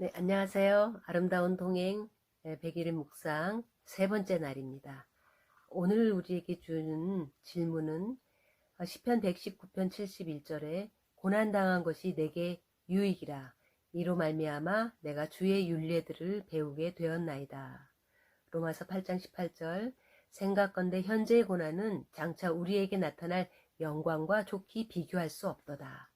네, 안녕하세요. 아름다운 동행 100일의 묵상 세 번째 날입니다. 오늘 우리에게 주는 질문은 시편 119편 71절에 고난당한 것이 내게 유익이라 이로 말미암아 내가 주의 율례들을 배우게 되었나이다. 로마서 8장 18절 생각건대 현재의 고난은 장차 우리에게 나타날 영광과 좋게 비교할 수 없도다.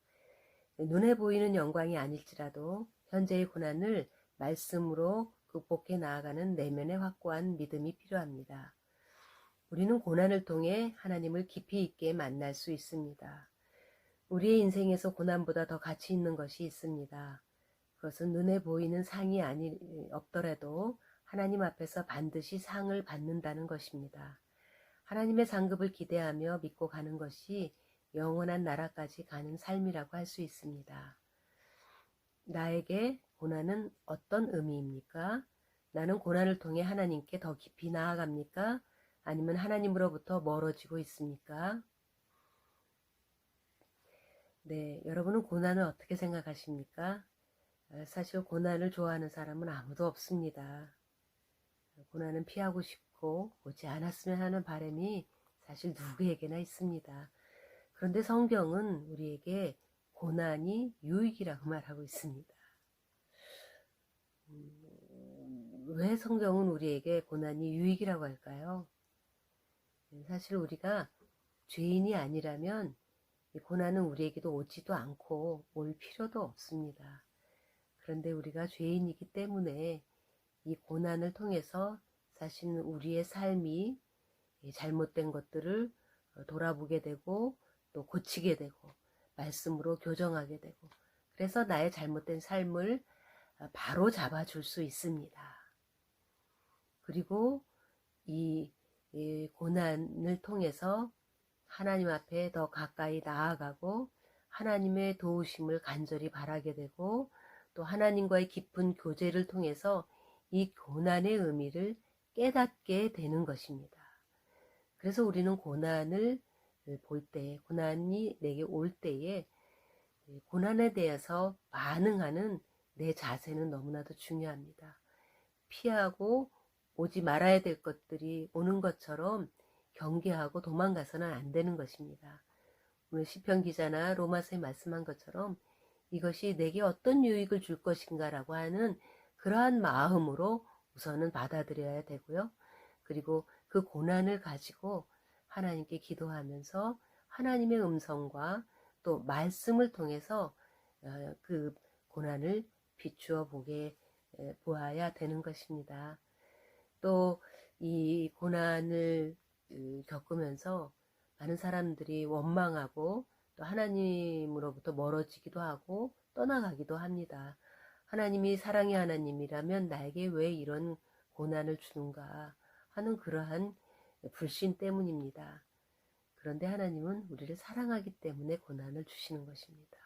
눈에 보이는 영광이 아닐지라도 현재의 고난을 말씀으로 극복해 나아가는 내면의 확고한 믿음이 필요합니다. 우리는 고난을 통해 하나님을 깊이 있게 만날 수 있습니다. 우리의 인생에서 고난보다 더 가치 있는 것이 있습니다. 그것은 눈에 보이는 상이 없더라도 하나님 앞에서 반드시 상을 받는다는 것입니다. 하나님의 상급을 기대하며 믿고 가는 것이 영원한 나라까지 가는 삶이라고 할 수 있습니다. 나에게 고난은 어떤 의미입니까? 나는 고난을 통해 하나님께 더 깊이 나아갑니까? 아니면 하나님으로부터 멀어지고 있습니까? 네, 여러분은 고난을 어떻게 생각하십니까? 사실 고난을 좋아하는 사람은 아무도 없습니다. 고난은 피하고 싶고 오지 않았으면 하는 바람이 사실 누구에게나 있습니다. 그런데 성경은 우리에게 고난이 유익이라고 말하고 있습니다. 왜 성경은 우리에게 고난이 유익이라고 할까요? 사실 우리가 죄인이 아니라면 이 고난은 우리에게도 오지도 않고 올 필요도 없습니다. 그런데 우리가 죄인이기 때문에 이 고난을 통해서 사실 우리의 삶이 잘못된 것들을 돌아보게 되고 또 고치게 되고 말씀으로 교정하게 되고 그래서 나의 잘못된 삶을 바로 잡아줄 수 있습니다. 그리고 이 고난을 통해서 하나님 앞에 더 가까이 나아가고 하나님의 도우심을 간절히 바라게 되고 또 하나님과의 깊은 교제를 통해서 이 고난의 의미를 깨닫게 되는 것입니다. 그래서 우리는 고난을 볼 때, 고난이 내게 올 때에 고난에 대해서 반응하는 내 자세는 너무나도 중요합니다. 피하고 오지 말아야 될 것들이 오는 것처럼 경계하고 도망가서는 안 되는 것입니다. 오늘 시편 기자나 로마서에 말씀한 것처럼 이것이 내게 어떤 유익을 줄 것인가 라고 하는 그러한 마음으로 우선은 받아들여야 되고요. 그리고 그 고난을 가지고 하나님께 기도하면서 하나님의 음성과 또 말씀을 통해서 그 고난을 비추어 보아야 되는 것입니다. 또 이 고난을 겪으면서 많은 사람들이 원망하고 또 하나님으로부터 멀어지기도 하고 떠나가기도 합니다. 하나님이 사랑의 하나님이라면 나에게 왜 이런 고난을 주는가 하는 그러한 불신 때문입니다. 그런데 하나님은 우리를 사랑하기 때문에 고난을 주시는 것입니다.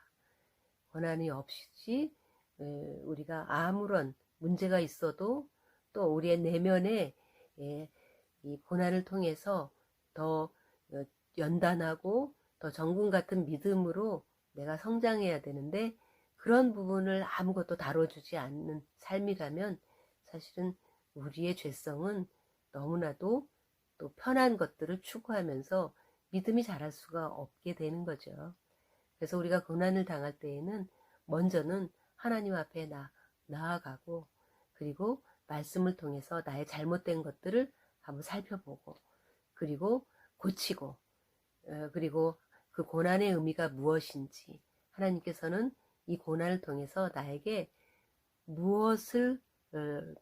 고난이 없이 우리가 아무런 문제가 있어도 또 우리의 내면에 이 고난을 통해서 더 연단하고 더 정금 같은 믿음으로 내가 성장해야 되는데 그런 부분을 아무것도 다뤄주지 않는 삶이라면 사실은 우리의 죄성은 너무나도 또 편한 것들을 추구하면서 믿음이 자랄 수가 없게 되는 거죠. 그래서 우리가 고난을 당할 때에는 먼저는 하나님 앞에 나아가고 그리고 말씀을 통해서 나의 잘못된 것들을 한번 살펴보고 그리고 고치고 그리고 그 고난의 의미가 무엇인지 하나님께서는 이 고난을 통해서 나에게 무엇을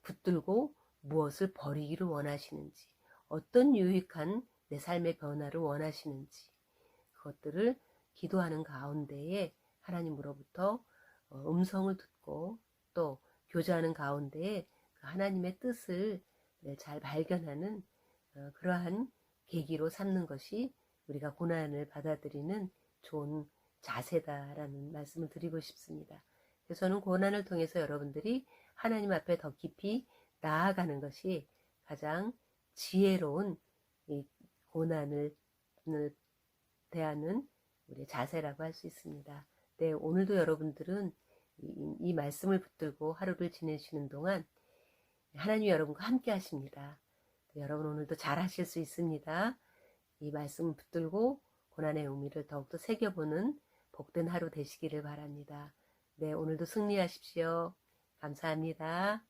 붙들고 무엇을 버리기를 원하시는지 어떤 유익한 내 삶의 변화를 원하시는지 그것들을 기도하는 가운데에 하나님으로부터 음성을 듣고 또 교제하는 가운데에 하나님의 뜻을 잘 발견하는 그러한 계기로 삼는 것이 우리가 고난을 받아들이는 좋은 자세다라는 말씀을 드리고 싶습니다. 그래서 저는 고난을 통해서 여러분들이 하나님 앞에 더 깊이 나아가는 것이 가장 지혜로운 이 고난을 대하는 우리의 자세라고 할 수 있습니다. 네, 오늘도 여러분들은 이 말씀을 붙들고 하루를 지내시는 동안 하나님이 여러분과 함께 하십니다. 여러분 오늘도 잘 하실 수 있습니다. 이 말씀을 붙들고 고난의 의미를 더욱더 새겨보는 복된 하루 되시기를 바랍니다. 네, 오늘도 승리하십시오. 감사합니다.